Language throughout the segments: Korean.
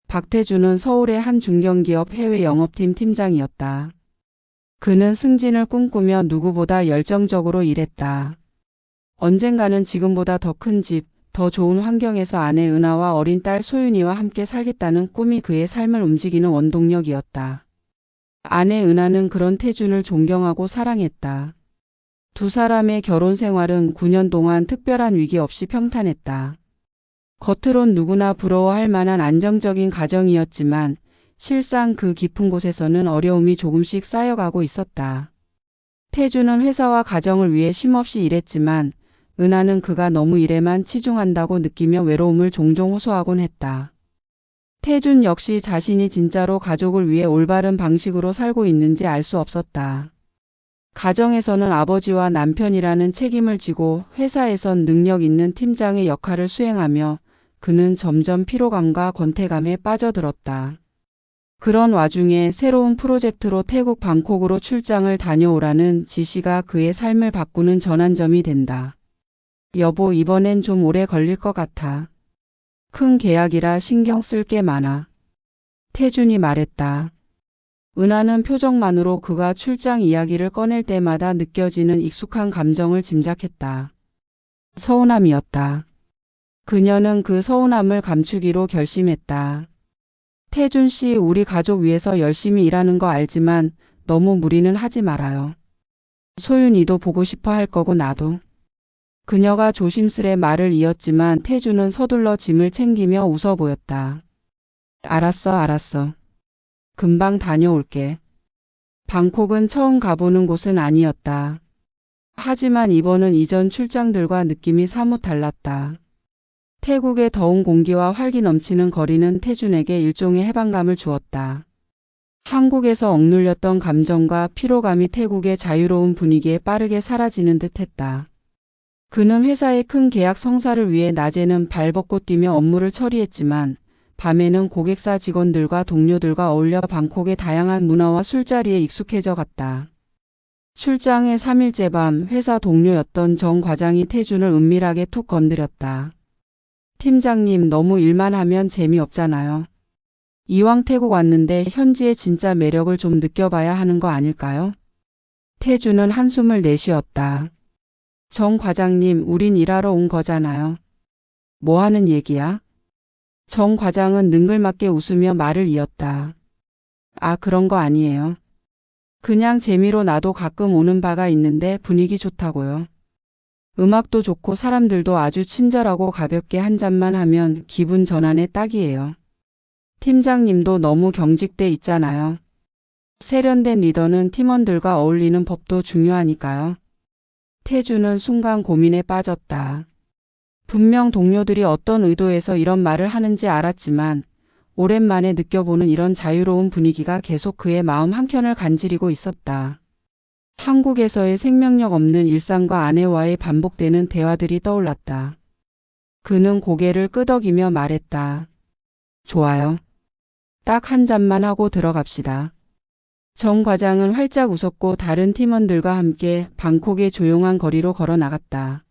박태준은 서울의 한 중견기업 해외 영업팀 팀장이었다. 그는 승진을 꿈꾸며 누구보다 열정적으로 일했다. 언젠가는 지금보다 더 큰 집, 더 좋은 환경에서 아내 은하와 어린 딸 소윤이와 함께 살겠다는 꿈이 그의 삶을 움직이는 원동력이었다. 아내 은하는 그런 태준을 존경하고 사랑했다. 두 사람의 결혼 생활은 9년 동안 특별한 위기 없이 평탄했다. 겉으론 누구나 부러워할 만한 안정적인 가정이었지만 실상 그 깊은 곳에서는 어려움이 조금씩 쌓여가고 있었다. 태준은 회사와 가정을 위해 쉼없이 일했지만 은하는 그가 너무 일에만 치중한다고 느끼며 외로움을 종종 호소하곤 했다. 태준 역시 자신이 진짜로 가족을 위해 올바른 방식으로 살고 있는지 알 수 없었다. 가정에서는 아버지와 남편이라는 책임을 지고 회사에선 능력 있는 팀장의 역할을 수행하며 그는 점점 피로감과 권태감에 빠져들었다. 그런 와중에 새로운 프로젝트로 태국 방콕으로 출장을 다녀오라는 지시가 그의 삶을 바꾸는 전환점이 된다. 여보, 이번엔 좀 오래 걸릴 것 같아. 큰 계약이라 신경 쓸 게 많아. 태준이 말했다. 은하는 표정만으로 그가 출장 이야기를 꺼낼 때마다 느껴지는 익숙한 감정을 짐작했다. 서운함이었다. 그녀는 그 서운함을 감추기로 결심했다. 태준 씨, 우리 가족 위해서 열심히 일하는 거 알지만 너무 무리는 하지 말아요. 소윤이도 보고 싶어 할 거고 나도. 그녀가 조심스레 말을 이었지만 태준은 서둘러 짐을 챙기며 웃어 보였다. 알았어. 금방 다녀올게. 방콕은 처음 가보는 곳은 아니었다. 하지만 이번은 이전 출장들과 느낌이 사뭇 달랐다. 태국의 더운 공기와 활기 넘치는 거리는 태준에게 일종의 해방감을 주었다. 한국에서 억눌렸던 감정과 피로감이 태국의 자유로운 분위기에 빠르게 사라지는 듯했다. 그는 회사의 큰 계약 성사를 위해 낮에는 발벗고 뛰며 업무를 처리했지만 밤에는 고객사 직원들과 동료들과 어울려 방콕의 다양한 문화와 술자리에 익숙해져 갔다. 출장의 3일째 밤 회사 동료였던 정 과장이 태준을 은밀하게 툭 건드렸다. 팀장님, 너무 일만 하면 재미없잖아요. 이왕 태국 왔는데 현지의 진짜 매력을 좀 느껴봐야 하는 거 아닐까요? 태준은 한숨을 내쉬었다. 정 과장님, 우린 일하러 온 거잖아요. 뭐 하는 얘기야? 정 과장은 능글맞게 웃으며 말을 이었다. 아, 그런 거 아니에요. 그냥 재미로 나도 가끔 오는 바가 있는데 분위기 좋다고요. 음악도 좋고 사람들도 아주 친절하고 가볍게 한 잔만 하면 기분 전환에 딱이에요. 팀장님도 너무 경직돼 있잖아요. 세련된 리더는 팀원들과 어울리는 법도 중요하니까요. 태준은 순간 고민에 빠졌다. 분명 동료들이 어떤 의도에서 이런 말을 하는지 알았지만 오랜만에 느껴보는 이런 자유로운 분위기가 계속 그의 마음 한켠을 간지리고 있었다. 한국에서의 생명력 없는 일상과 아내와의 반복되는 대화들이 떠올랐다. 그는 고개를 끄덕이며 말했다. 좋아요. 딱 한 잔만 하고 들어갑시다. 정 과장은 활짝 웃었고 다른 팀원들과 함께 방콕의 조용한 거리로 걸어 나갔다.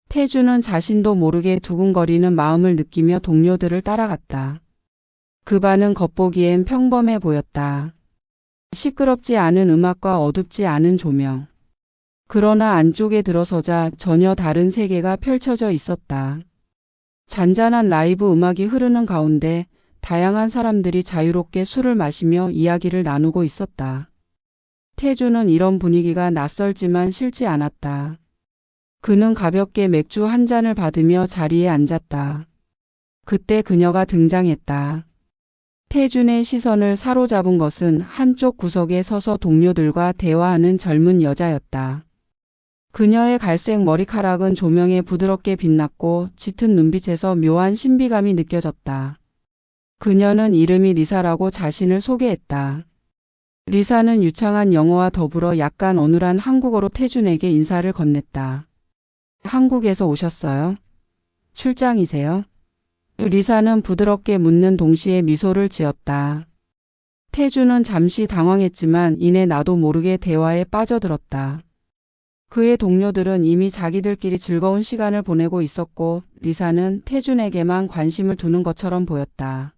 태준은 자신도 모르게 두근거리는 마음을 느끼며 동료들을 따라갔다. 그 반은 겉보기엔 평범해 보였다. 시끄럽지 않은 음악과 어둡지 않은 조명. 그러나 안쪽에 들어서자 전혀 다른 세계가 펼쳐져 있었다. 잔잔한 라이브 음악이 흐르는 가운데 다양한 사람들이 자유롭게 술을 마시며 이야기를 나누고 있었다. 태준은 이런 분위기가 낯설지만 싫지 않았다. 그는 가볍게 맥주 한 잔을 받으며 자리에 앉았다. 그때 그녀가 등장했다. 태준의 시선을 사로잡은 것은 한쪽 구석에 서서 동료들과 대화하는 젊은 여자였다. 그녀의 갈색 머리카락은 조명에 부드럽게 빛났고 짙은 눈빛에서 묘한 신비감이 느껴졌다. 그녀는 이름이 리사라고 자신을 소개했다. 리사는 유창한 영어와 더불어 약간 어눌한 한국어로 태준에게 인사를 건넸다. 한국에서 오셨어요? 출장이세요? 리사는 부드럽게 묻는 동시에 미소를 지었다. 태준은 잠시 당황했지만 이내 나도 모르게 대화에 빠져들었다. 그의 동료들은 이미 자기들끼리 즐거운 시간을 보내고 있었고 리사는 태준에게만 관심을 두는 것처럼 보였다.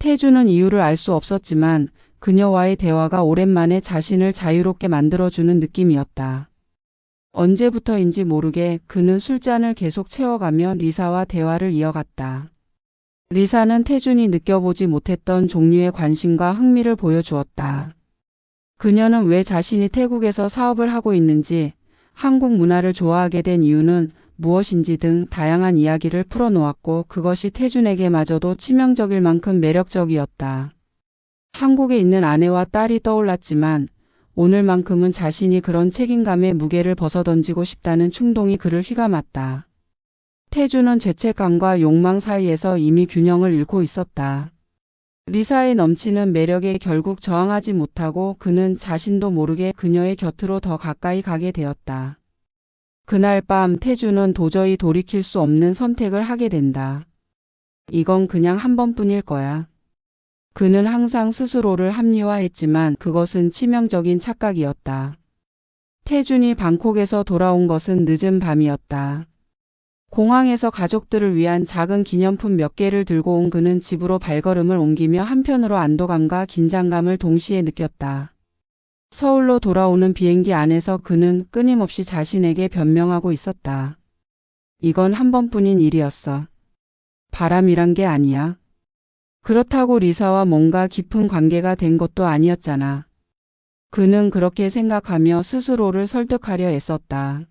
태주는 이유를 알 수 없었지만 그녀와의 대화가 오랜만에 자신을 자유롭게 만들어주는 느낌이었다. 언제부터인지 모르게 그는 술잔을 계속 채워가며 리사와 대화를 이어갔다. 리사는 태준이 느껴보지 못했던 종류의 관심과 흥미를 보여주었다. 그녀는 왜 자신이 태국에서 사업을 하고 있는지, 한국 문화를 좋아하게 된 이유는 무엇인지 등 다양한 이야기를 풀어놓았고 그것이 태준에게마저도 치명적일 만큼 매력적이었다. 한국에 있는 아내와 딸이 떠올랐지만 오늘만큼은 자신이 그런 책임감의 무게를 벗어던지고 싶다는 충동이 그를 휘감았다. 태준은 죄책감과 욕망 사이에서 이미 균형을 잃고 있었다. 리사의 넘치는 매력에 결국 저항하지 못하고 그는 자신도 모르게 그녀의 곁으로 더 가까이 가게 되었다. 그날 밤 태준은 도저히 돌이킬 수 없는 선택을 하게 된다. 이건 그냥 한 번뿐일 거야. 그는 항상 스스로를 합리화했지만 그것은 치명적인 착각이었다. 태준이 방콕에서 돌아온 것은 늦은 밤이었다. 공항에서 가족들을 위한 작은 기념품 몇 개를 들고 온 그는 집으로 발걸음을 옮기며 한편으로 안도감과 긴장감을 동시에 느꼈다. 서울로 돌아오는 비행기 안에서 그는 끊임없이 자신에게 변명하고 있었다. 이건 한 번뿐인 일이었어. 바람이란 게 아니야. 그렇다고 리사와 뭔가 깊은 관계가 된 것도 아니었잖아. 그는 그렇게 생각하며 스스로를 설득하려 애썼다.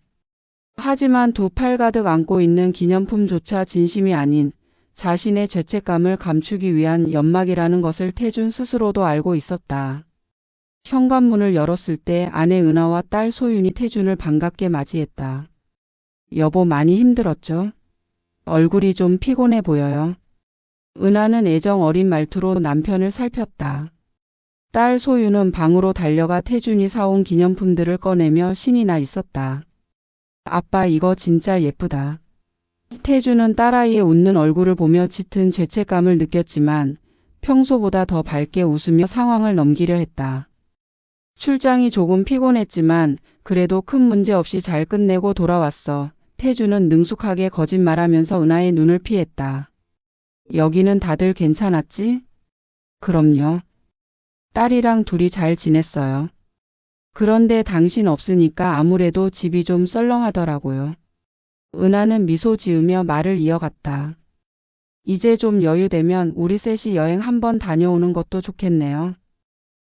하지만 두 팔 가득 안고 있는 기념품조차 진심이 아닌 자신의 죄책감을 감추기 위한 연막이라는 것을 태준 스스로도 알고 있었다. 현관문을 열었을 때 아내 은하와 딸 소윤이 태준을 반갑게 맞이했다. 여보 많이 힘들었죠? 얼굴이 좀 피곤해 보여요. 은하는 애정 어린 말투로 남편을 살폈다. 딸 소윤은 방으로 달려가 태준이 사온 기념품들을 꺼내며 신이 나 있었다. 아빠 이거 진짜 예쁘다. 태준은 딸아이의 웃는 얼굴을 보며 짙은 죄책감을 느꼈지만 평소보다 더 밝게 웃으며 상황을 넘기려 했다. 출장이 조금 피곤했지만 그래도 큰 문제 없이 잘 끝내고 돌아왔어. 태준은 능숙하게 거짓말하면서 은하의 눈을 피했다. 여기는 다들 괜찮았지? 그럼요. 딸이랑 둘이 잘 지냈어요. 그런데 당신 없으니까 아무래도 집이 좀 썰렁하더라고요. 은하는 미소 지으며 말을 이어갔다. 이제 좀 여유되면 우리 셋이 여행 한번 다녀오는 것도 좋겠네요.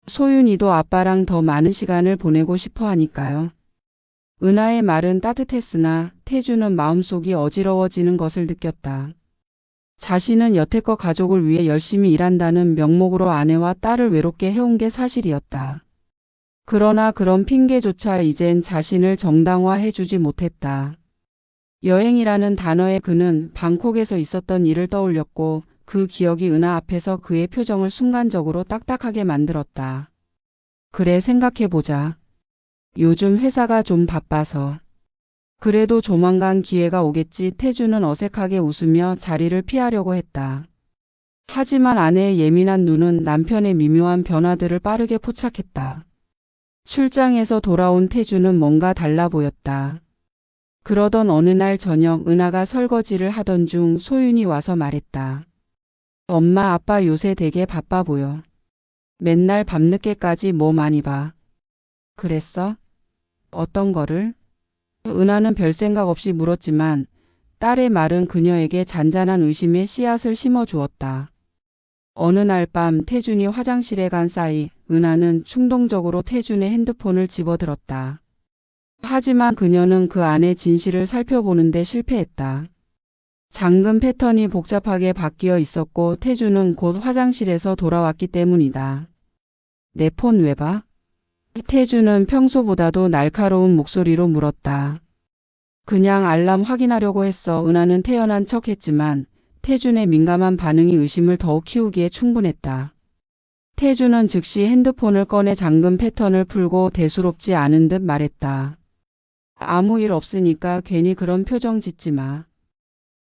소윤이도 아빠랑 더 많은 시간을 보내고 싶어 하니까요. 은하의 말은 따뜻했으나 태준은 마음속이 어지러워지는 것을 느꼈다. 자신은 여태껏 가족을 위해 열심히 일한다는 명목으로 아내와 딸을 외롭게 해온 게 사실이었다. 그러나 그런 핑계조차 이젠 자신을 정당화해주지 못했다. 여행이라는 단어에 그는 방콕에서 있었던 일을 떠올렸고 그 기억이 은하 앞에서 그의 표정을 순간적으로 딱딱하게 만들었다. 그래 생각해보자. 요즘 회사가 좀 바빠서. 그래도 조만간 기회가 오겠지. 태준은 어색하게 웃으며 자리를 피하려고 했다. 하지만 아내의 예민한 눈은 남편의 미묘한 변화들을 빠르게 포착했다. 출장에서 돌아온 태준은 뭔가 달라 보였다. 그러던 어느 날 저녁 은하가 설거지를 하던 중 소윤이 와서 말했다. 엄마 아빠 요새 되게 바빠 보여. 맨날 밤늦게까지 뭐 많이 봐. 그랬어? 어떤 거를? 은하는 별 생각 없이 물었지만 딸의 말은 그녀에게 잔잔한 의심의 씨앗을 심어주었다. 어느 날 밤 태준이 화장실에 간 사이 은하는 충동적으로 태준의 핸드폰을 집어들었다. 하지만 그녀는 그 안의 진실을 살펴보는데 실패했다. 잠금 패턴이 복잡하게 바뀌어 있었고 태준은 곧 화장실에서 돌아왔기 때문이다. 내 폰 왜 봐? 태준은 평소보다도 날카로운 목소리로 물었다. 그냥 알람 확인하려고 했어. 은하는 태연한 척했지만 태준의 민감한 반응이 의심을 더욱 키우기에 충분했다. 태준은 즉시 핸드폰을 꺼내 잠금 패턴을 풀고 대수롭지 않은 듯 말했다. 아무 일 없으니까 괜히 그런 표정 짓지 마.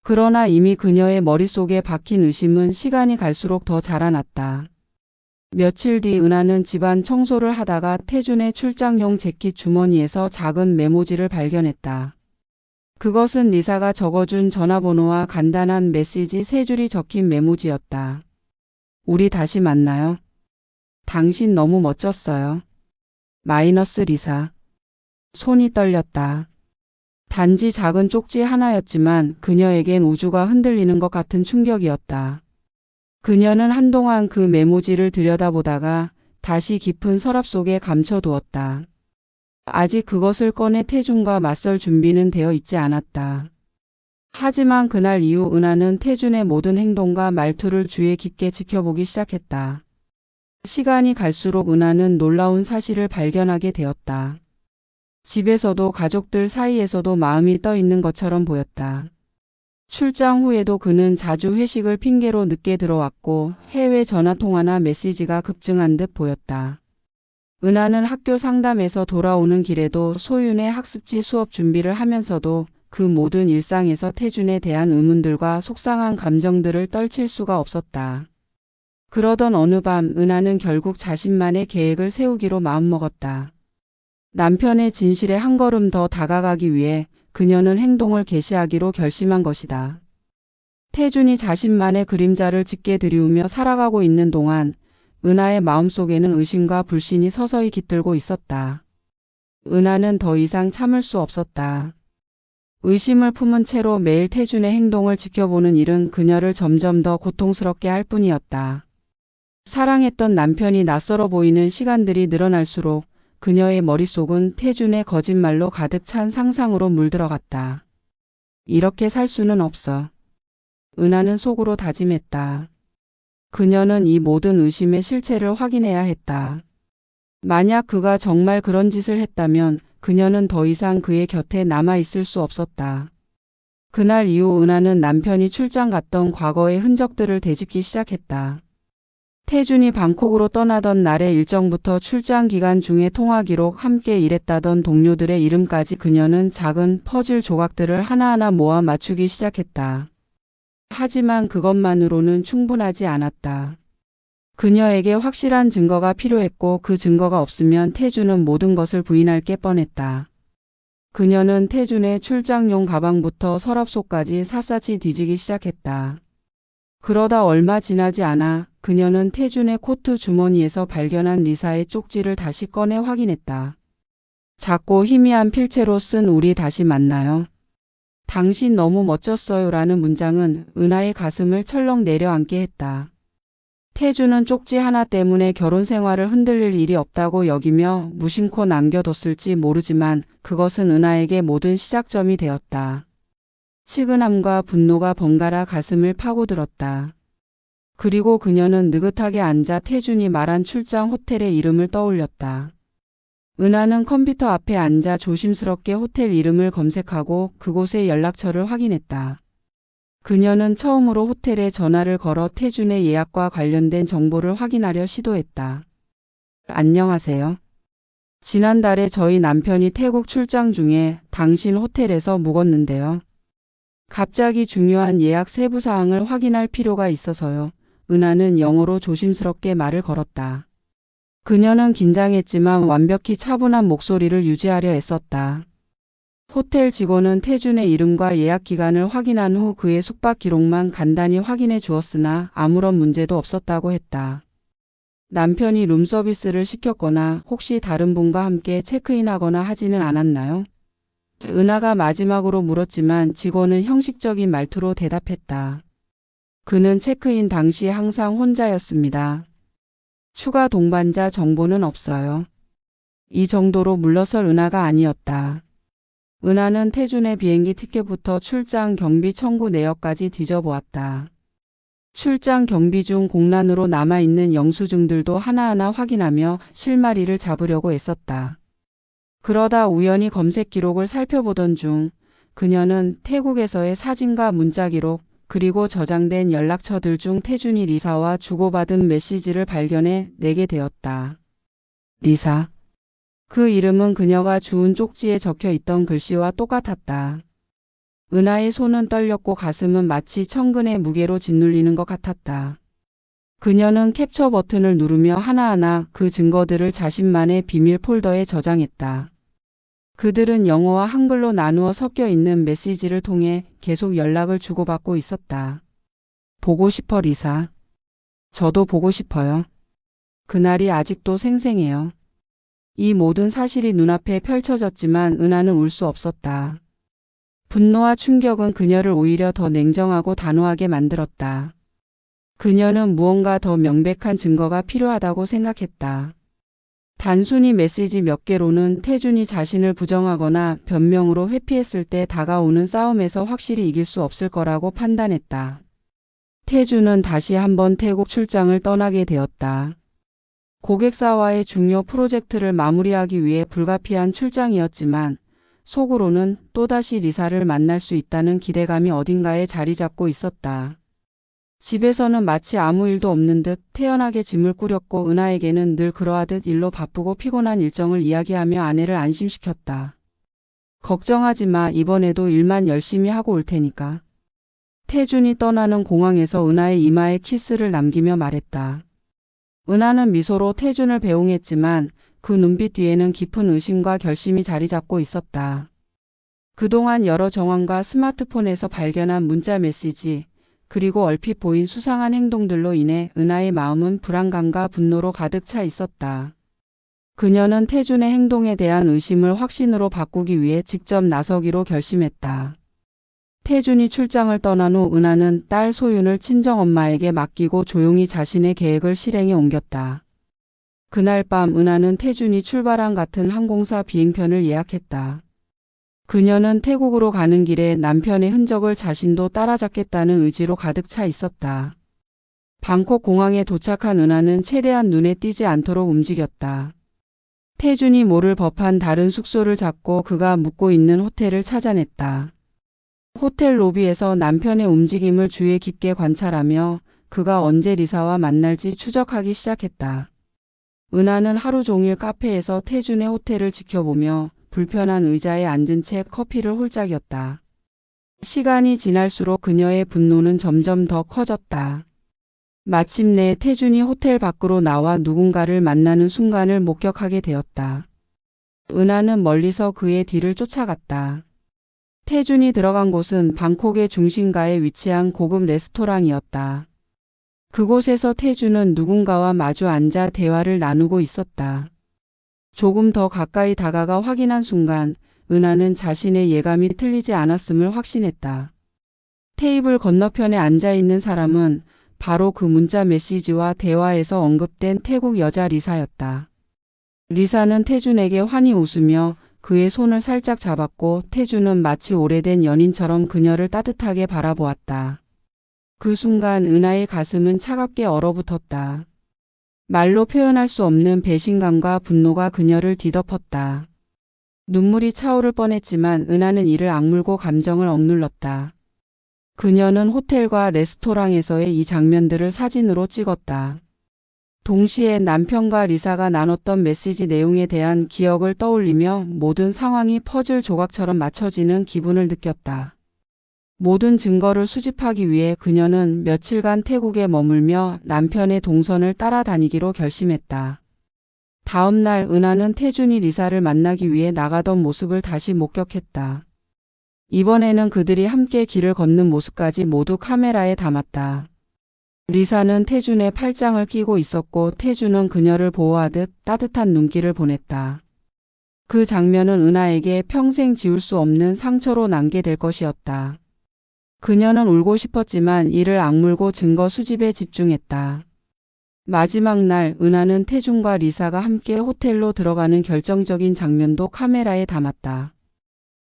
그러나 이미 그녀의 머릿속에 박힌 의심은 시간이 갈수록 더 자라났다. 며칠 뒤 은하는 집안 청소를 하다가 태준의 출장용 재킷 주머니에서 작은 메모지를 발견했다. 그것은 리사가 적어준 전화번호와 간단한 메시지 3줄이 적힌 메모지였다. 우리 다시 만나요. 당신 너무 멋졌어요. 마이너스 리사. 손이 떨렸다. 단지 작은 쪽지 하나였지만 그녀에겐 우주가 흔들리는 것 같은 충격이었다. 그녀는 한동안 그 메모지를 들여다보다가 다시 깊은 서랍 속에 감춰두었다. 아직 그것을 꺼내 태준과 맞설 준비는 되어 있지 않았다. 하지만 그날 이후 은하는 태준의 모든 행동과 말투를 주의 깊게 지켜보기 시작했다. 시간이 갈수록 은하는 놀라운 사실을 발견하게 되었다. 집에서도 가족들 사이에서도 마음이 떠 있는 것처럼 보였다. 출장 후에도 그는 자주 회식을 핑계로 늦게 들어왔고 해외 전화통화나 메시지가 급증한 듯 보였다. 은하는 학교 상담에서 돌아오는 길에도 소윤의 학습지 수업 준비를 하면서도 그 모든 일상에서 태준에 대한 의문들과 속상한 감정들을 떨칠 수가 없었다. 그러던 어느 밤 은하는 결국 자신만의 계획을 세우기로 마음먹었다. 남편의 진실에 한 걸음 더 다가가기 위해 그녀는 행동을 개시하기로 결심한 것이다. 태준이 자신만의 그림자를 짙게 들이우며 살아가고 있는 동안 은하의 마음속에는 의심과 불신이 서서히 깃들고 있었다. 은하는 더 이상 참을 수 없었다. 의심을 품은 채로 매일 태준의 행동을 지켜보는 일은 그녀를 점점 더 고통스럽게 할 뿐이었다. 사랑했던 남편이 낯설어 보이는 시간들이 늘어날수록 그녀의 머릿속은 태준의 거짓말로 가득 찬 상상으로 물들어갔다. 이렇게 살 수는 없어. 은하는 속으로 다짐했다. 그녀는 이 모든 의심의 실체를 확인해야 했다. 만약 그가 정말 그런 짓을 했다면 그녀는 더 이상 그의 곁에 남아있을 수 없었다. 그날 이후 은하는 남편이 출장 갔던 과거의 흔적들을 되짚기 시작했다. 태준이 방콕으로 떠나던 날의 일정부터 출장 기간 중에 통화 기록, 함께 일했다던 동료들의 이름까지 그녀는 작은 퍼즐 조각들을 하나하나 모아 맞추기 시작했다. 하지만 그것만으로는 충분하지 않았다. 그녀에게 확실한 증거가 필요했고 그 증거가 없으면 태준은 모든 것을 부인할 게 뻔했다. 그녀는 태준의 출장용 가방부터 서랍 속까지 샅샅이 뒤지기 시작했다. 그러다 얼마 지나지 않아 그녀는 태준의 코트 주머니에서 발견한 리사의 쪽지를 다시 꺼내 확인했다. 작고 희미한 필체로 쓴 우리 다시 만나요. 당신 너무 멋졌어요 라는 문장은 은하의 가슴을 철렁 내려앉게 했다. 태준은 쪽지 하나 때문에 결혼 생활을 흔들릴 일이 없다고 여기며 무심코 남겨뒀을지 모르지만 그것은 은하에게 모든 시작점이 되었다. 치근함과 분노가 번갈아 가슴을 파고들었다. 그리고 그녀는 느긋하게 앉아 태준이 말한 출장 호텔의 이름을 떠올렸다. 은하는 컴퓨터 앞에 앉아 조심스럽게 호텔 이름을 검색하고 그곳의 연락처를 확인했다. 그녀는 처음으로 호텔에 전화를 걸어 태준의 예약과 관련된 정보를 확인하려 시도했다. 안녕하세요. 지난달에 저희 남편이 태국 출장 중에 당신 호텔에서 묵었는데요. 갑자기 중요한 예약 세부사항을 확인할 필요가 있어서요. 은하는 영어로 조심스럽게 말을 걸었다. 그녀는 긴장했지만 완벽히 차분한 목소리를 유지하려 애썼다. 호텔 직원은 태준의 이름과 예약 기간을 확인한 후 그의 숙박 기록만 간단히 확인해 주었으나 아무런 문제도 없었다고 했다. 남편이 룸서비스를 시켰거나 혹시 다른 분과 함께 체크인하거나 하지는 않았나요? 은하가 마지막으로 물었지만 직원은 형식적인 말투로 대답했다. 그는 체크인 당시 항상 혼자였습니다. 추가 동반자 정보는 없어요. 이 정도로 물러설 은하가 아니었다. 은하는 태준의 비행기 티켓부터 출장 경비 청구 내역까지 뒤져보았다. 출장 경비 중 공란으로 남아있는 영수증들도 하나하나 확인하며 실마리를 잡으려고 애썼다. 그러다 우연히 검색 기록을 살펴보던 중 그녀는 태국에서의 사진과 문자 기록 그리고 저장된 연락처들 중 태준이 리사와 주고받은 메시지를 발견해 내게 되었다. 리사. 그 이름은 그녀가 주운 쪽지에 적혀 있던 글씨와 똑같았다. 은하의 손은 떨렸고 가슴은 마치 천근의 무게로 짓눌리는 것 같았다. 그녀는 캡처 버튼을 누르며 하나하나 그 증거들을 자신만의 비밀 폴더에 저장했다. 그들은 영어와 한글로 나누어 섞여 있는 메시지를 통해 계속 연락을 주고받고 있었다. 보고 싶어 리사. 저도 보고 싶어요. 그날이 아직도 생생해요. 이 모든 사실이 눈앞에 펼쳐졌지만 은하는 울 수 없었다. 분노와 충격은 그녀를 오히려 더 냉정하고 단호하게 만들었다. 그녀는 무언가 더 명백한 증거가 필요하다고 생각했다. 단순히 메시지 몇 개로는 태준이 자신을 부정하거나 변명으로 회피했을 때 다가오는 싸움에서 확실히 이길 수 없을 거라고 판단했다. 태준은 다시 한번 태국 출장을 떠나게 되었다. 고객사와의 중요 프로젝트를 마무리하기 위해 불가피한 출장이었지만 속으로는 또다시 리사를 만날 수 있다는 기대감이 어딘가에 자리 잡고 있었다. 집에서는 마치 아무 일도 없는 듯 태연하게 짐을 꾸렸고 은하에게는 늘 그러하듯 일로 바쁘고 피곤한 일정을 이야기하며 아내를 안심시켰다. 걱정하지 마. 이번에도 일만 열심히 하고 올 테니까. 태준이 떠나는 공항에서 은하의 이마에 키스를 남기며 말했다. 은하는 미소로 태준을 배웅했지만 그 눈빛 뒤에는 깊은 의심과 결심이 자리 잡고 있었다. 그동안 여러 정황과 스마트폰에서 발견한 문자 메시지, 그리고 얼핏 보인 수상한 행동들로 인해 은하의 마음은 불안감과 분노로 가득 차 있었다. 그녀는 태준의 행동에 대한 의심을 확신으로 바꾸기 위해 직접 나서기로 결심했다. 태준이 출장을 떠난 후 은하는 딸 소윤을 친정엄마에게 맡기고 조용히 자신의 계획을 실행에 옮겼다. 그날 밤 은하는 태준이 출발한 같은 항공사 비행편을 예약했다. 그녀는 태국으로 가는 길에 남편의 흔적을 자신도 따라잡겠다는 의지로 가득 차 있었다. 방콕 공항에 도착한 은하는 최대한 눈에 띄지 않도록 움직였다. 태준이 모를 법한 다른 숙소를 잡고 그가 묵고 있는 호텔을 찾아냈다. 호텔 로비에서 남편의 움직임을 주의 깊게 관찰하며 그가 언제 리사와 만날지 추적하기 시작했다. 은하는 하루 종일 카페에서 태준의 호텔을 지켜보며 불편한 의자에 앉은 채 커피를 홀짝였다. 시간이 지날수록 그녀의 분노는 점점 더 커졌다. 마침내 태준이 호텔 밖으로 나와 누군가를 만나는 순간을 목격하게 되었다. 은하는 멀리서 그의 뒤를 쫓아갔다. 태준이 들어간 곳은 방콕의 중심가에 위치한 고급 레스토랑이었다. 그곳에서 태준은 누군가와 마주 앉아 대화를 나누고 있었다. 조금 더 가까이 다가가 확인한 순간 은하는 자신의 예감이 틀리지 않았음을 확신했다. 테이블 건너편에 앉아있는 사람은 바로 그 문자 메시지와 대화에서 언급된 태국 여자 리사였다. 리사는 태준에게 환히 웃으며 그의 손을 살짝 잡았고 태준은 마치 오래된 연인처럼 그녀를 따뜻하게 바라보았다. 그 순간 은하의 가슴은 차갑게 얼어붙었다. 말로 표현할 수 없는 배신감과 분노가 그녀를 뒤덮었다. 눈물이 차오를 뻔했지만 은하는 이를 악물고 감정을 억눌렀다. 그녀는 호텔과 레스토랑에서의 이 장면들을 사진으로 찍었다. 동시에 남편과 리사가 나눴던 메시지 내용에 대한 기억을 떠올리며 모든 상황이 퍼즐 조각처럼 맞춰지는 기분을 느꼈다. 모든 증거를 수집하기 위해 그녀는 며칠간 태국에 머물며 남편의 동선을 따라다니기로 결심했다. 다음 날 은하는 태준이 리사를 만나기 위해 나가던 모습을 다시 목격했다. 이번에는 그들이 함께 길을 걷는 모습까지 모두 카메라에 담았다. 리사는 태준의 팔짱을 끼고 있었고 태준은 그녀를 보호하듯 따뜻한 눈길을 보냈다. 그 장면은 은하에게 평생 지울 수 없는 상처로 남게 될 것이었다. 그녀는 울고 싶었지만 이를 악물고 증거 수집에 집중했다. 마지막 날 은하는 태준과 리사가 함께 호텔로 들어가는 결정적인 장면도 카메라에 담았다.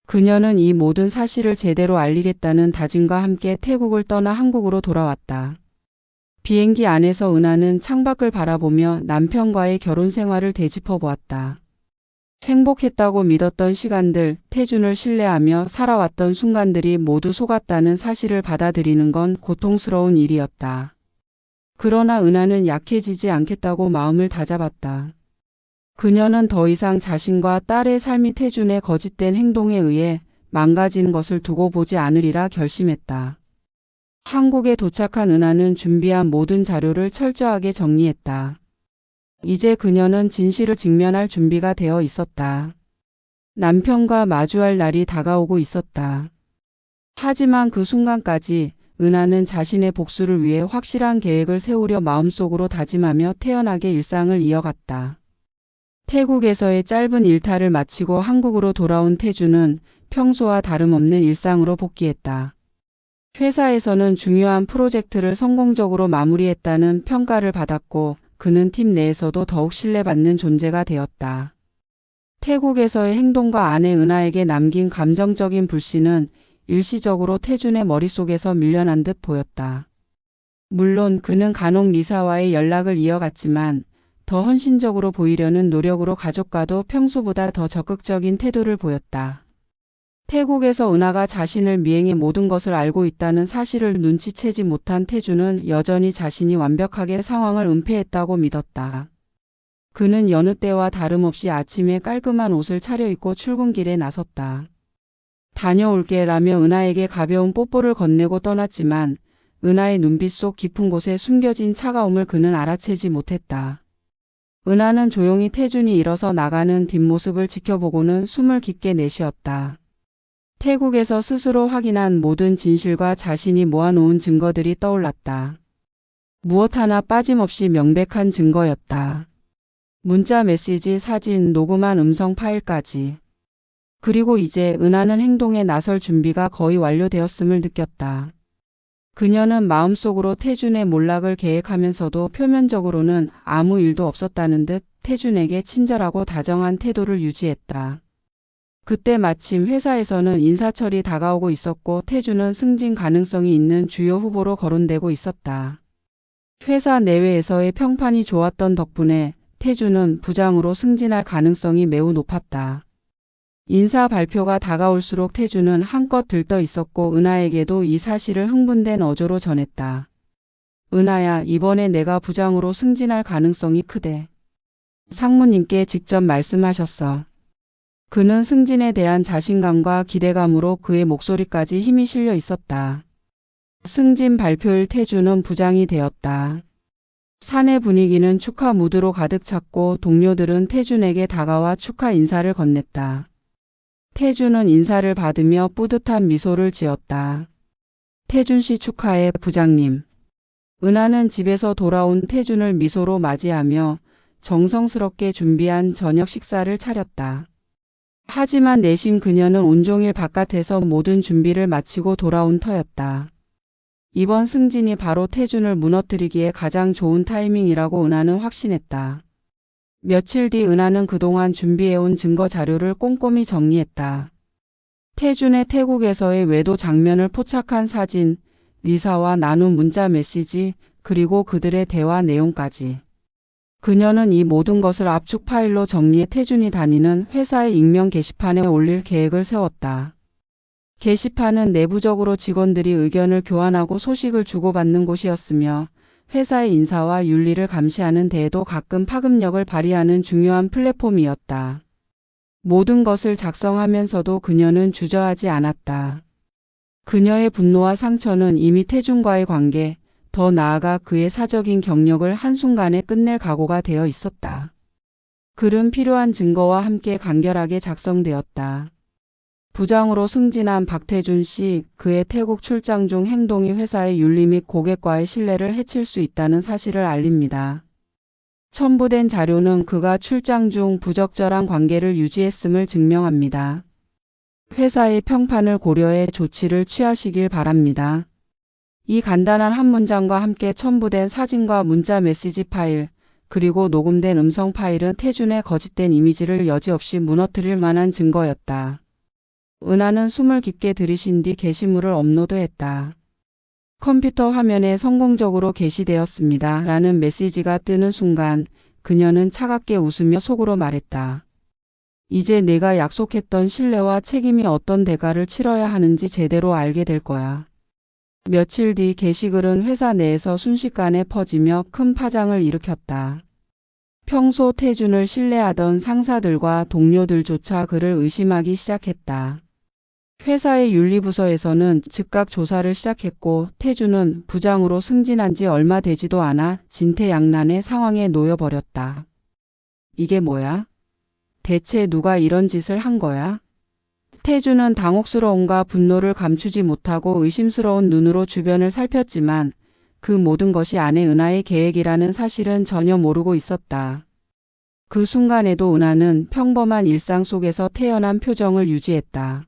그녀는 이 모든 사실을 제대로 알리겠다는 다짐과 함께 태국을 떠나 한국으로 돌아왔다. 비행기 안에서 은하는 창밖을 바라보며 남편과의 결혼 생활을 되짚어 보았다. 행복했다고 믿었던 시간들, 태준을 신뢰하며 살아왔던 순간들이 모두 속았다는 사실을 받아들이는 건 고통스러운 일이었다. 그러나 은하는 약해지지 않겠다고 마음을 다잡았다. 그녀는 더 이상 자신과 딸의 삶이 태준의 거짓된 행동에 의해 망가지는 것을 두고 보지 않으리라 결심했다. 한국에 도착한 은하는 준비한 모든 자료를 철저하게 정리했다. 이제 그녀는 진실을 직면할 준비가 되어 있었다. 남편과 마주할 날이 다가오고 있었다. 하지만 그 순간까지 은하는 자신의 복수를 위해 확실한 계획을 세우려 마음속으로 다짐하며 태연하게 일상을 이어갔다. 태국에서의 짧은 일탈을 마치고 한국으로 돌아온 태주는 평소와 다름없는 일상으로 복귀했다. 회사에서는 중요한 프로젝트를 성공적으로 마무리했다는 평가를 받았고 그는 팀 내에서도 더욱 신뢰받는 존재가 되었다. 태국에서의 행동과 아내 은하에게 남긴 감정적인 불씨는 일시적으로 태준의 머릿속에서 밀려난 듯 보였다. 물론 그는 간혹 리사와의 연락을 이어갔지만 더 헌신적으로 보이려는 노력으로 가족과도 평소보다 더 적극적인 태도를 보였다. 태국에서 은하가 자신을 미행해 모든 것을 알고 있다는 사실을 눈치채지 못한 태주는 여전히 자신이 완벽하게 상황을 은폐했다고 믿었다. 그는 여느 때와 다름없이 아침에 깔끔한 옷을 차려입고 출근길에 나섰다. 다녀올게 라며 은하에게 가벼운 뽀뽀를 건네고 떠났지만 은하의 눈빛 속 깊은 곳에 숨겨진 차가움을 그는 알아채지 못했다. 은하는 조용히 태준이 일어서 나가는 뒷모습을 지켜보고는 숨을 깊게 내쉬었다. 태국에서 스스로 확인한 모든 진실과 자신이 모아놓은 증거들이 떠올랐다. 무엇 하나 빠짐없이 명백한 증거였다. 문자 메시지, 사진, 녹음한 음성 파일까지. 그리고 이제 은하는 행동에 나설 준비가 거의 완료되었음을 느꼈다. 그녀는 마음속으로 태준의 몰락을 계획하면서도 표면적으로는 아무 일도 없었다는 듯 태준에게 친절하고 다정한 태도를 유지했다. 그때 마침 회사에서는 인사철이 다가오고 있었고 태준은 승진 가능성이 있는 주요 후보로 거론되고 있었다. 회사 내외에서의 평판이 좋았던 덕분에 태준은 부장으로 승진할 가능성이 매우 높았다. 인사 발표가 다가올수록 태준은 한껏 들떠 있었고 은하에게도 이 사실을 흥분된 어조로 전했다. 은하야, 이번에 내가 부장으로 승진할 가능성이 크대. 상무님께 직접 말씀하셨어. 그는 승진에 대한 자신감과 기대감으로 그의 목소리까지 힘이 실려 있었다. 승진 발표일 태준은 부장이 되었다. 사내 분위기는 축하 무드로 가득 찼고 동료들은 태준에게 다가와 축하 인사를 건넸다. 태준은 인사를 받으며 뿌듯한 미소를 지었다. 태준 씨 축하해, 부장님. 은하는 집에서 돌아온 태준을 미소로 맞이하며 정성스럽게 준비한 저녁 식사를 차렸다. 하지만 내심 그녀는 온종일 바깥에서 모든 준비를 마치고 돌아온 터였다. 이번 승진이 바로 태준을 무너뜨리기에 가장 좋은 타이밍이라고 은하는 확신했다. 며칠 뒤 은하는 그동안 준비해온 증거 자료를 꼼꼼히 정리했다. 태준의 태국에서의 외도 장면을 포착한 사진, 리사와 나눈 문자 메시지, 그리고 그들의 대화 내용까지. 그녀는 이 모든 것을 압축 파일로 정리해 태준이 다니는 회사의 익명 게시판에 올릴 계획을 세웠다. 게시판은 내부적으로 직원들이 의견을 교환하고 소식을 주고받는 곳이었으며 회사의 인사와 윤리를 감시하는 데에도 가끔 파급력을 발휘하는 중요한 플랫폼이었다. 모든 것을 작성하면서도 그녀는 주저하지 않았다. 그녀의 분노와 상처는 이미 태준과의 관계, 더 나아가 그의 사적인 경력을 한순간에 끝낼 각오가 되어 있었다. 글은 필요한 증거와 함께 간결하게 작성되었다. 부장으로 승진한 박태준 씨, 그의 태국 출장 중 행동이 회사의 윤리 및 고객과의 신뢰를 해칠 수 있다는 사실을 알립니다. 첨부된 자료는 그가 출장 중 부적절한 관계를 유지했음을 증명합니다. 회사의 평판을 고려해 조치를 취하시길 바랍니다. 이 간단한 한 문장과 함께 첨부된 사진과 문자 메시지 파일, 그리고 녹음된 음성 파일은 태준의 거짓된 이미지를 여지없이 무너뜨릴 만한 증거였다. 은하는 숨을 깊게 들이쉰 뒤 게시물을 업로드했다. 컴퓨터 화면에 성공적으로 게시되었습니다. 라는 메시지가 뜨는 순간 그녀는 차갑게 웃으며 속으로 말했다. 이제 내가 약속했던 신뢰와 책임이 어떤 대가를 치러야 하는지 제대로 알게 될 거야. 며칠 뒤 게시글은 회사 내에서 순식간에 퍼지며 큰 파장을 일으켰다. 평소 태준을 신뢰하던 상사들과 동료들조차 그를 의심하기 시작했다. 회사의 윤리부서에서는 즉각 조사를 시작했고 태준은 부장으로 승진한 지 얼마 되지도 않아 진퇴양난의 상황에 놓여버렸다. 이게 뭐야? 대체 누가 이런 짓을 한 거야? 태주는 당혹스러움과 분노를 감추지 못하고 의심스러운 눈으로 주변을 살폈지만 그 모든 것이 아내 은하의 계획이라는 사실은 전혀 모르고 있었다. 그 순간에도 은하는 평범한 일상 속에서 태연한 표정을 유지했다.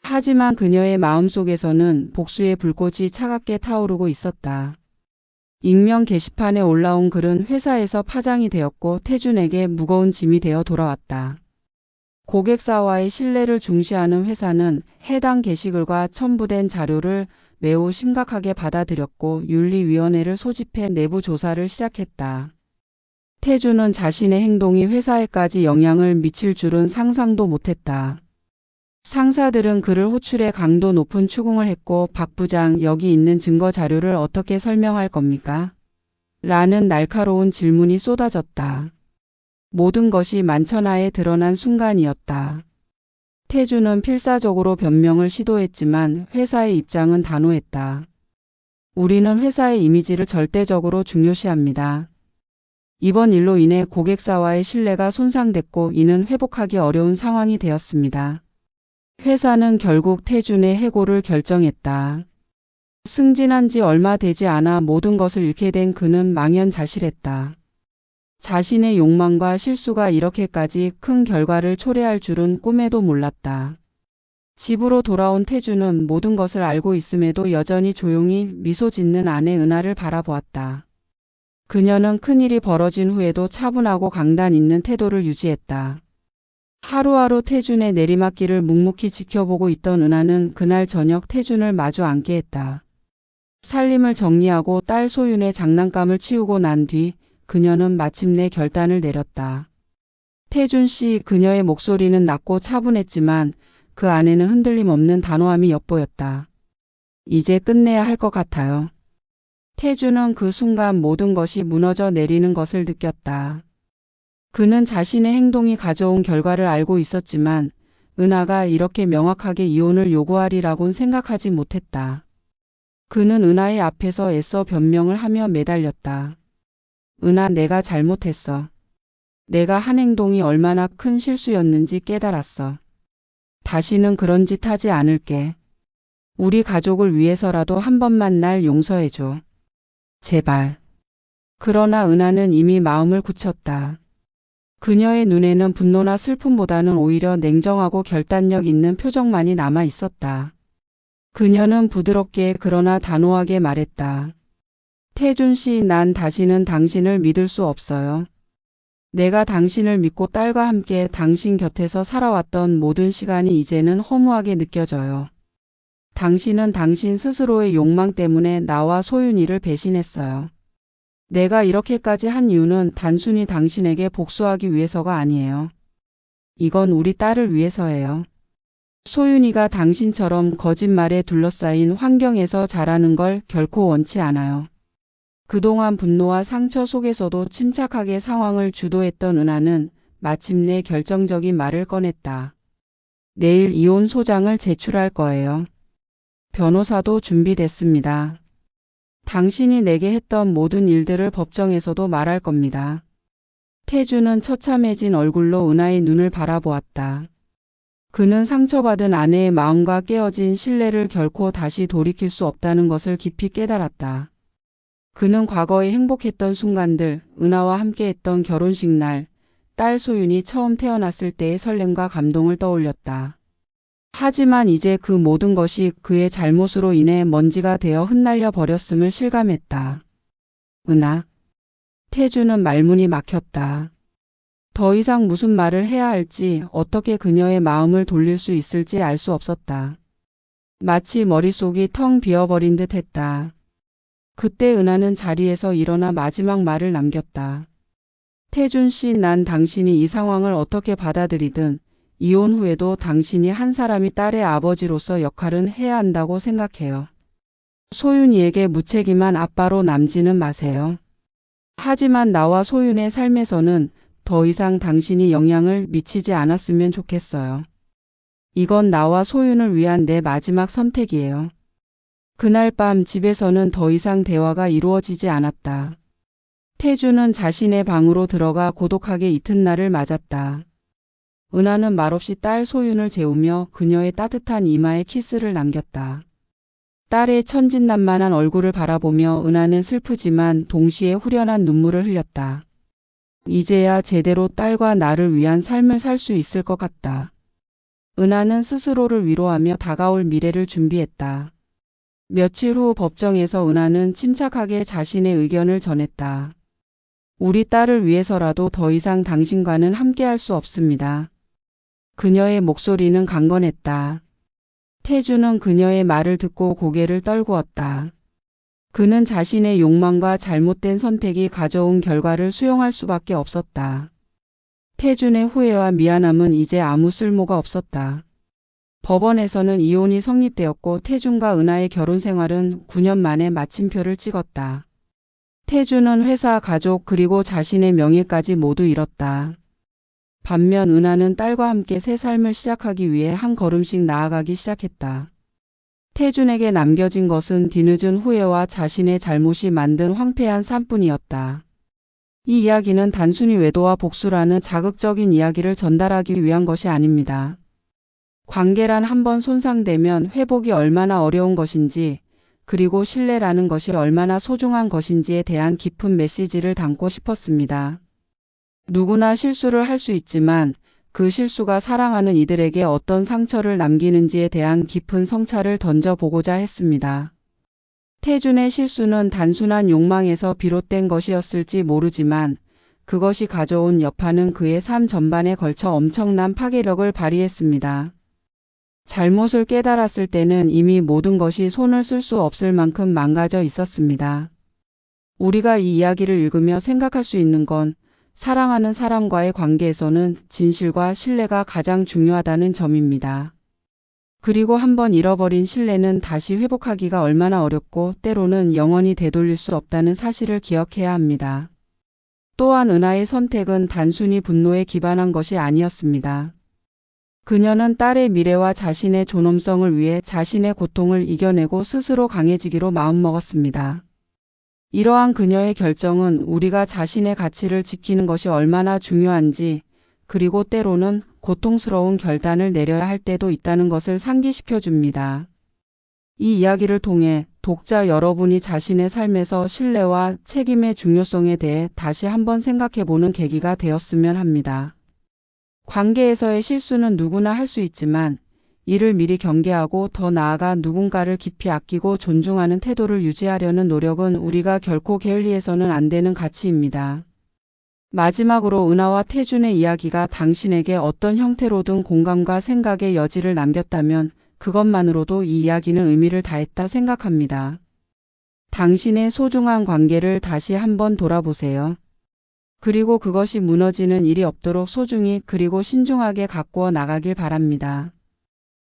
하지만 그녀의 마음속에서는 복수의 불꽃이 차갑게 타오르고 있었다. 익명 게시판에 올라온 글은 회사에서 파장이 되었고 태준에게 무거운 짐이 되어 돌아왔다. 고객사와의 신뢰를 중시하는 회사는 해당 게시글과 첨부된 자료를 매우 심각하게 받아들였고 윤리위원회를 소집해 내부 조사를 시작했다. 태준은 자신의 행동이 회사에까지 영향을 미칠 줄은 상상도 못했다. 상사들은 그를 호출해 강도 높은 추궁을 했고 박 부장 여기 있는 증거 자료를 어떻게 설명할 겁니까? 라는 날카로운 질문이 쏟아졌다. 모든 것이 만천하에 드러난 순간이었다. 태주는 필사적으로 변명을 시도했지만 회사의 입장은 단호했다. 우리는 회사의 이미지를 절대적으로 중요시합니다. 이번 일로 인해 고객사와의 신뢰가 손상됐고 이는 회복하기 어려운 상황이 되었습니다. 회사는 결국 태준의 해고를 결정했다. 승진한 지 얼마 되지 않아 모든 것을 잃게 된 그는 망연자실했다. 자신의 욕망과 실수가 이렇게까지 큰 결과를 초래할 줄은 꿈에도 몰랐다. 집으로 돌아온 태준은 모든 것을 알고 있음에도 여전히 조용히 미소 짓는 아내 은하를 바라보았다. 그녀는 큰일이 벌어진 후에도 차분하고 강단 있는 태도를 유지했다. 하루하루 태준의 내리막길을 묵묵히 지켜보고 있던 은하는 그날 저녁 태준을 마주 앉게 했다. 살림을 정리하고 딸 소윤의 장난감을 치우고 난 뒤 그녀는 마침내 결단을 내렸다. 태준 씨, 그녀의 목소리는 낮고 차분했지만 그 안에는 흔들림 없는 단호함이 엿보였다. 이제 끝내야 할 것 같아요. 태준은 그 순간 모든 것이 무너져 내리는 것을 느꼈다. 그는 자신의 행동이 가져온 결과를 알고 있었지만 은하가 이렇게 명확하게 이혼을 요구하리라곤 생각하지 못했다. 그는 은하의 앞에서 애써 변명을 하며 매달렸다. 은하, 내가 잘못했어. 내가 한 행동이 얼마나 큰 실수였는지 깨달았어. 다시는 그런 짓 하지 않을게. 우리 가족을 위해서라도 한 번만 날 용서해줘. 제발. 그러나 은하는 이미 마음을 굳혔다. 그녀의 눈에는 분노나 슬픔보다는 오히려 냉정하고 결단력 있는 표정만이 남아 있었다. 그녀는 부드럽게 그러나 단호하게 말했다. 태준 씨, 난 다시는 당신을 믿을 수 없어요. 내가 당신을 믿고 딸과 함께 당신 곁에서 살아왔던 모든 시간이 이제는 허무하게 느껴져요. 당신은 당신 스스로의 욕망 때문에 나와 소윤이를 배신했어요. 내가 이렇게까지 한 이유는 단순히 당신에게 복수하기 위해서가 아니에요. 이건 우리 딸을 위해서예요. 소윤이가 당신처럼 거짓말에 둘러싸인 환경에서 자라는 걸 결코 원치 않아요. 그동안 분노와 상처 속에서도 침착하게 상황을 주도했던 은하는 마침내 결정적인 말을 꺼냈다. 내일 이혼 소장을 제출할 거예요. 변호사도 준비됐습니다. 당신이 내게 했던 모든 일들을 법정에서도 말할 겁니다. 태주는 처참해진 얼굴로 은하의 눈을 바라보았다. 그는 상처받은 아내의 마음과 깨어진 신뢰를 결코 다시 돌이킬 수 없다는 것을 깊이 깨달았다. 그는 과거에 행복했던 순간들, 은하와 함께했던 결혼식 날, 딸 소윤이 처음 태어났을 때의 설렘과 감동을 떠올렸다. 하지만 이제 그 모든 것이 그의 잘못으로 인해 먼지가 되어 흩날려 버렸음을 실감했다. 은하. 태주는 말문이 막혔다. 더 이상 무슨 말을 해야 할지, 어떻게 그녀의 마음을 돌릴 수 있을지 알 수 없었다. 마치 머릿속이 텅 비어버린 듯 했다. 그때 은하는 자리에서 일어나 마지막 말을 남겼다. 태준 씨, 난 당신이 이 상황을 어떻게 받아들이든 이혼 후에도 당신이 한 사람이 딸의 아버지로서 역할은 해야 한다고 생각해요. 소윤이에게 무책임한 아빠로 남지는 마세요. 하지만 나와 소윤의 삶에서는 더 이상 당신이 영향을 미치지 않았으면 좋겠어요. 이건 나와 소윤을 위한 내 마지막 선택이에요. 그날 밤 집에서는 더 이상 대화가 이루어지지 않았다. 태주는 자신의 방으로 들어가 고독하게 이튿날을 맞았다. 은하는 말없이 딸 소윤을 재우며 그녀의 따뜻한 이마에 키스를 남겼다. 딸의 천진난만한 얼굴을 바라보며 은하는 슬프지만 동시에 후련한 눈물을 흘렸다. 이제야 제대로 딸과 나를 위한 삶을 살 수 있을 것 같다. 은하는 스스로를 위로하며 다가올 미래를 준비했다. 며칠 후 법정에서 은하는 침착하게 자신의 의견을 전했다. 우리 딸을 위해서라도 더 이상 당신과는 함께할 수 없습니다. 그녀의 목소리는 강건했다. 태주는 그녀의 말을 듣고 고개를 떨구었다. 그는 자신의 욕망과 잘못된 선택이 가져온 결과를 수용할 수밖에 없었다. 태준의 후회와 미안함은 이제 아무 쓸모가 없었다. 법원에서는 이혼이 성립되었고 태준과 은하의 결혼 생활은 9년 만에 마침표를 찍었다. 태준은 회사, 가족 그리고 자신의 명예까지 모두 잃었다. 반면 은하는 딸과 함께 새 삶을 시작하기 위해 한 걸음씩 나아가기 시작했다. 태준에게 남겨진 것은 뒤늦은 후회와 자신의 잘못이 만든 황폐한 삶뿐이었다. 이 이야기는 단순히 외도와 복수라는 자극적인 이야기를 전달하기 위한 것이 아닙니다. 관계란 한번 손상되면 회복이 얼마나 어려운 것인지, 그리고 신뢰라는 것이 얼마나 소중한 것인지에 대한 깊은 메시지를 담고 싶었습니다. 누구나 실수를 할 수 있지만 그 실수가 사랑하는 이들에게 어떤 상처를 남기는지에 대한 깊은 성찰을 던져보고자 했습니다. 태준의 실수는 단순한 욕망에서 비롯된 것이었을지 모르지만 그것이 가져온 여파는 그의 삶 전반에 걸쳐 엄청난 파괴력을 발휘했습니다. 잘못을 깨달았을 때는 이미 모든 것이 손을 쓸 수 없을 만큼 망가져 있었습니다. 우리가 이 이야기를 읽으며 생각할 수 있는 건 사랑하는 사람과의 관계에서는 진실과 신뢰가 가장 중요하다는 점입니다. 그리고 한번 잃어버린 신뢰는 다시 회복하기가 얼마나 어렵고 때로는 영원히 되돌릴 수 없다는 사실을 기억해야 합니다. 또한 은하의 선택은 단순히 분노에 기반한 것이 아니었습니다. 그녀는 딸의 미래와 자신의 존엄성을 위해 자신의 고통을 이겨내고 스스로 강해지기로 마음먹었습니다. 이러한 그녀의 결정은 우리가 자신의 가치를 지키는 것이 얼마나 중요한지, 그리고 때로는 고통스러운 결단을 내려야 할 때도 있다는 것을 상기시켜 줍니다. 이 이야기를 통해 독자 여러분이 자신의 삶에서 신뢰와 책임의 중요성에 대해 다시 한번 생각해 보는 계기가 되었으면 합니다. 관계에서의 실수는 누구나 할 수 있지만 이를 미리 경계하고 더 나아가 누군가를 깊이 아끼고 존중하는 태도를 유지하려는 노력은 우리가 결코 게을리해서는 안 되는 가치입니다. 마지막으로 은하와 태준의 이야기가 당신에게 어떤 형태로든 공감과 생각의 여지를 남겼다면 그것만으로도 이 이야기는 의미를 다했다 생각합니다. 당신의 소중한 관계를 다시 한번 돌아보세요. 그리고 그것이 무너지는 일이 없도록 소중히 그리고 신중하게 가꾸어 나가길 바랍니다.